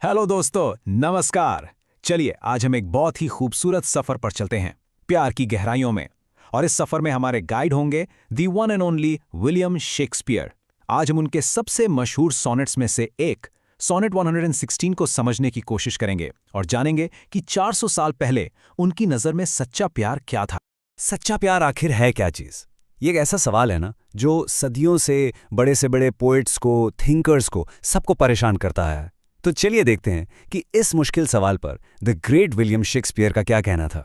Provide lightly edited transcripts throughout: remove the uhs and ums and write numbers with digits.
Hello दोस्तों, नमस्कार। चलिए आज हम एक बहुत ही खूबसूरत सफर पर चलते हैं, प्यार की गहराइयों में। और इस सफर में हमारे गाइड होंगे the one and only William Shakespeare. आज हम उनके सबसे मशहूर सोनेट्स में से एक सोनेट 116 को समझने की कोशिश करेंगे और जानेंगे कि 400 साल पहले उनकी नज़र में सच्चा प्यार क्या था। सच्चा प्यार आखिर है क्या चीज़? ये एक ऐसा सवाल है ना जो सदियों से बड़े पोएट्स को, थिंकर्स को, सबको परेशान करता है। तो चलिए देखते हैं कि इस मुश्किल सवाल पर द ग्रेट विलियम शेक्सपियर का क्या कहना था।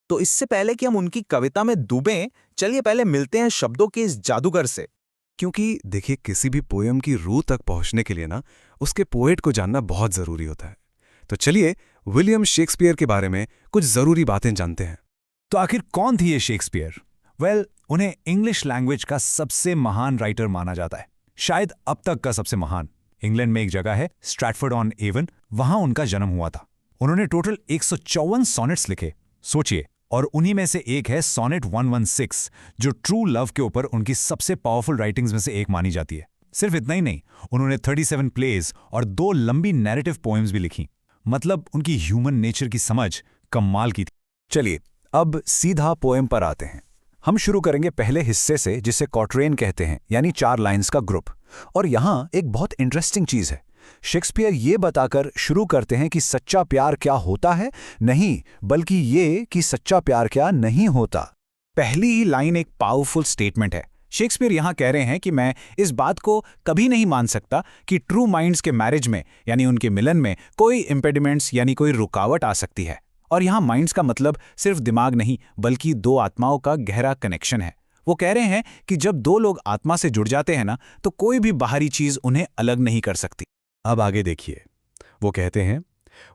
तो इससे पहले कि हम उनकी कविता में डूबें, चलिए पहले मिलते हैं शब्दों के इस जादूगर से। क्योंकि देखिए, किसी भी पोयम की रूह तक पहुंचने के लिए ना उसके पोएट को जानना बहुत जरूरी होता है। तो चलिए विलियम शेक्सपियर के बारे में कुछ जरूरी बातें जानते हैं। तो आखिर कौन थी ये शेक्सपियर? उन्हें इंग्लिश लैंग्वेज का सबसे महान राइटर माना जाता है, शायद अब तक का सबसे महान। इंग्लैंड में एक जगह है स्ट्रैटफोर्ड ऑन एवन, वहां उनका जन्म हुआ था। उन्होंने टोटल 154 सॉनेट्स लिखे, सोचिए। और उन्हीं में से एक है सोनेट 116, जो ट्रू लव के ऊपर उनकी सबसे पावरफुल राइटिंग्स में से एक मानी जाती है। सिर्फ इतना ही नहीं, उन्होंने 37 प्लेज और 2 लंबी नैरेटिव पोएम्स भी लिखी। मतलब उनकी ह्यूमन नेचर की समझ कमाल की थी। चलिए अब सीधा पोएम पर आते हैं। हम शुरू करेंगे पहले हिस्से से, जिसे क्वाट्रेन कहते हैं, यानी 4 लाइन्स का ग्रुप। और यहां एक बहुत इंटरेस्टिंग चीज है। शेक्सपियर ये बताकर शुरू करते हैं कि सच्चा प्यार क्या होता है, नहीं बल्कि ये कि सच्चा प्यार क्या नहीं होता। पहली ही लाइन एक पावरफुल स्टेटमेंट है। शेक्सपियर यहां कह रहे हैं कि मैं इस बात को कभी नहीं मान सकता कि ट्रू माइंड्स के मैरिज में, यानी उनके मिलन में, कोई इम्पेडिमेंट्स यानी कोई रुकावट आ सकती है। और यहां माइंड्स का मतलब सिर्फ दिमाग नहीं, बल्कि 2 आत्माओं का गहरा कनेक्शन है। वो कह रहे हैं कि जब 2 लोग आत्मा से जुड़ जाते हैं ना, तो कोई भी बाहरी चीज उन्हें अलग नहीं कर सकती। अब आगे देखिए, वो कहते हैं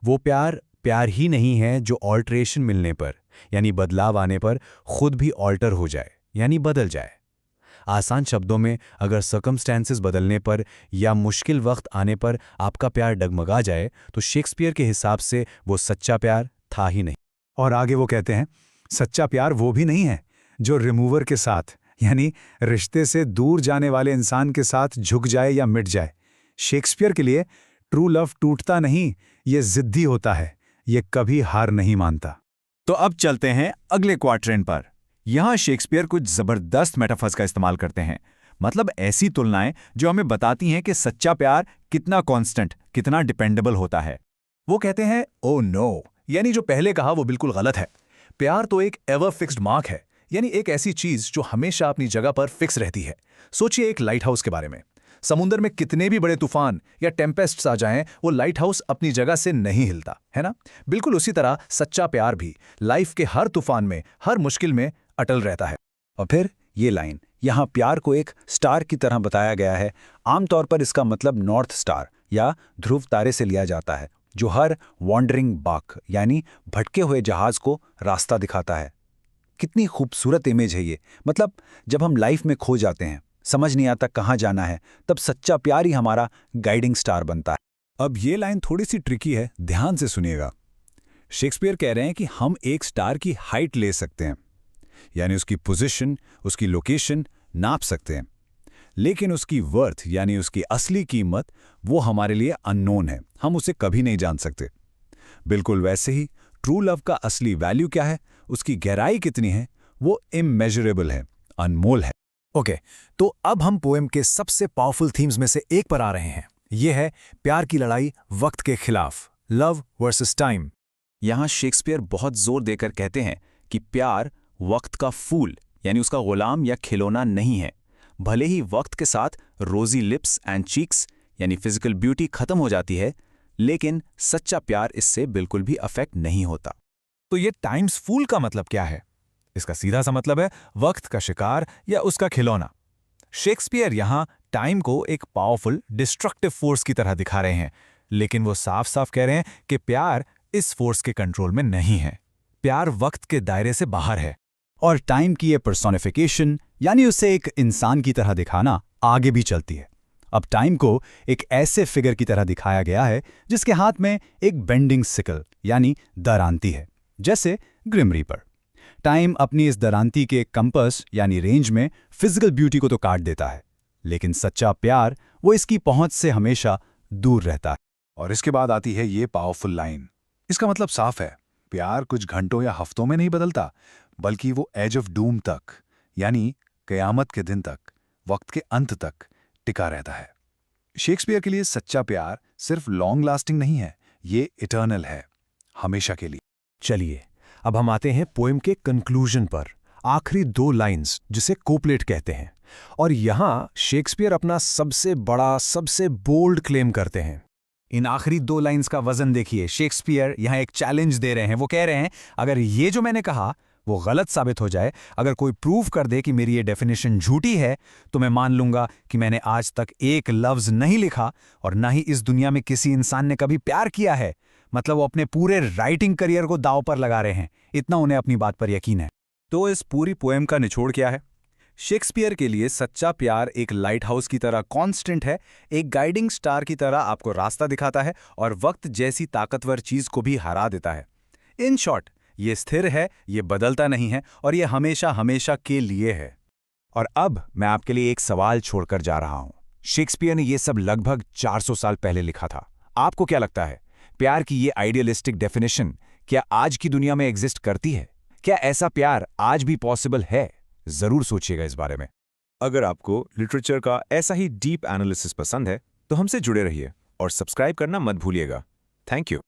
वो प्यार प्यार ही नहीं है जो ऑल्ट्रेशन मिलने पर, यानी बदलाव आने पर खुद भी ऑल्टर हो जाए, यानी बदल जाए। आसान शब्दों में, अगर सर्कमस्टेंसेस बदलने पर या मुश्किल वक्त आने पर आपका प्यार डगमगा जाए, तो शेक्सपियर के हिसाब से वो सच्चा प्यार था ही नहीं। और आगे वो कहते हैं सच्चा प्यार वो भी नहीं है जो रिमूवर के साथ, यानी रिश्ते से दूर जाने वाले इंसान के साथ झुक जाए या मिट जाए। शेक्सपियर के लिए ट्रू लव टूटता नहीं, ये जिद्दी होता है, ये कभी हार नहीं मानता। तो अब चलते हैं अगले क्वाड्रेंट पर। यहां शेक्सपियर कुछ जबरदस्त मेटाफर्स का इस्तेमाल करते हैं, मतलब ऐसी तुलनाएं जो हमें बताती हैं कि सच्चा प्यार कितना कांस्टेंट, कितना डिपेंडेबल होता है। वो कहते हैं ओ नो, यानी जो पहले कहा वो बिल्कुल गलत है। प्यार तो एक एवर फिक्स्ड मार्क है, यानी एक ऐसी चीज जो हमेशा अपनी जगह पर फिक्स रहती है। सोचिए एक लाइट हाउस के बारे में। समुद्र में कितने भी बड़े तूफान या टेम्पेस्ट्स आ जाएं, वो लाइट हाउस अपनी जगह से नहीं हिलता, है ना? बिल्कुल उसी तरह सच्चा प्यार भी लाइफ के हर तूफान में, हर मुश्किल में अटल रहता है। और फिर ये लाइन, यहाँ प्यार को एक स्टार की तरह बताया गया है। आमतौर पर इसका मतलब नॉर्थ स्टार या ध्रुव तारे से लिया जाता है, जो हर वॉन्डरिंग बाक यानी भटके हुए जहाज को रास्ता दिखाता है। कितनी खूबसूरत इमेज है ये। मतलब जब हम लाइफ में खो जाते हैं, समझ नहीं आता कहाँ जाना है, तब सच्चा प्यार ही हमारा गाइडिंग स्टार बनता है। अब ये लाइन थोड़ी सी ट्रिकी है, ध्यान से सुनिएगा। शेक्सपियर कह रहे हैं कि हम एक स्टार की हाइट ले सकते हैं, यानी उसकी पोजीशन, उसकी लोकेशन नाप सकते हैं, लेकिन उसकी वर्थ यानी उसकी असली कीमत, वो हमारे लिए अननोन है, हम उसे कभी नहीं जान सकते। बिल्कुल वैसे ही ट्रू लव का असली वैल्यू क्या है, उसकी गहराई कितनी है, वो इमेजरेबल है, अनमोल है। ओके, तो अब हम पोएम के सबसे पावरफुल थीम्स में से एक पर आ रहे हैं। यह है प्यार की लड़ाई वक्त के खिलाफ, लव वर्सेस टाइम। यहां शेक्सपियर बहुत जोर देकर कहते हैं कि प्यार वक्त का फूल यानी उसका गुलाम या खिलौना नहीं है। भले ही वक्त के साथ रोजी लिप्स एंड चीक्स यानी फिजिकल ब्यूटी खत्म हो जाती है, लेकिन सच्चा प्यार इससे बिल्कुल भी अफेक्ट नहीं होता। तो ये टाइम्स फूल का मतलब क्या है? इसका सीधा सा मतलब है वक्त का शिकार या उसका खिलौना। शेक्सपियर यहां टाइम को एक पावरफुल डिस्ट्रक्टिव फोर्स की तरह दिखा रहे हैं, लेकिन वो साफ साफ कह रहे हैं कि प्यार इस फोर्स के कंट्रोल में नहीं है। प्यार वक्त के दायरे से बाहर है। और टाइम की ये पर्सोनिफिकेशन यानी उसे एक इंसान की तरह दिखाना आगे भी चलती है। अब टाइम को एक ऐसे फिगर की तरह दिखाया गया है जिसके हाथ में एक बेंडिंग सिकल यानी दरांती है, जैसे ग्रिम रीपर। टाइम अपनी इस दरांती के कंपास यानी रेंज में फिजिकल ब्यूटी को तो काट देता है, लेकिन सच्चा प्यार वो इसकी पहुंच से हमेशा दूर रहता है। और इसके बाद आती है ये पावरफुल लाइन। इसका मतलब साफ है, प्यार कुछ घंटों या हफ्तों में नहीं बदलता, बल्कि वो एज ऑफ डूम तक, यानी कयामत के दिन तक, वक्त के अंत तक टिका रहता है। शेक्सपियर के लिए सच्चा प्यार सिर्फ लॉन्ग लास्टिंग नहीं है, ये इटर्नल है, हमेशा के लिए। चलिए अब हम आते हैं पोएम के कंक्लूजन पर, आखिरी 2 लाइंस जिसे कोपलेट कहते हैं। और यहां शेक्सपियर अपना सबसे बड़ा, सबसे बोल्ड क्लेम करते हैं। इन आखिरी 2 लाइंस का वजन देखिए। शेक्सपियर यहाँ एक चैलेंज दे रहे हैं। वो कह रहे हैं, अगर ये जो मैंने कहा वो गलत साबित हो जाए, अगर कोई प्रूव कर दे कि मेरी ये डेफिनेशन झूठी है, तो मैं मान लूंगा कि मैंने आज तक एक लफ्ज नहीं लिखा और ना ही इस दुनिया में किसी इंसान ने कभी प्यार किया है। मतलब वो अपने पूरे राइटिंग करियर को दांव पर लगा रहे हैं, इतना उन्हें अपनी बात पर यकीन है। तो इस पूरी पोएम का निचोड़ क्या है? शेक्सपियर के लिए सच्चा प्यार एक लाइट हाउस की तरह कांस्टेंट है, एक गाइडिंग स्टार की तरह आपको रास्ता दिखाता है और वक्त जैसी ताकतवर चीज को भी हरा देता है। इन शॉर्ट, ये स्थिर है, ये बदलता नहीं है और ये हमेशा हमेशा के लिए है। और अब मैं आपके लिए एक सवाल छोड़कर जा रहा हूं। शेक्सपियर ने ये सब लगभग 400 साल पहले लिखा था। आपको क्या लगता है, प्यार की ये आइडियलिस्टिक डेफिनेशन क्या आज की दुनिया में एग्जिस्ट करती है? क्या ऐसा प्यार आज भी पॉसिबल है? जरूर सोचिएगा इस बारे में। अगर आपको लिटरेचर का ऐसा ही डीप एनालिसिस पसंद है तो हमसे जुड़े रहिए और सब्सक्राइब करना मत भूलिएगा। Thank you.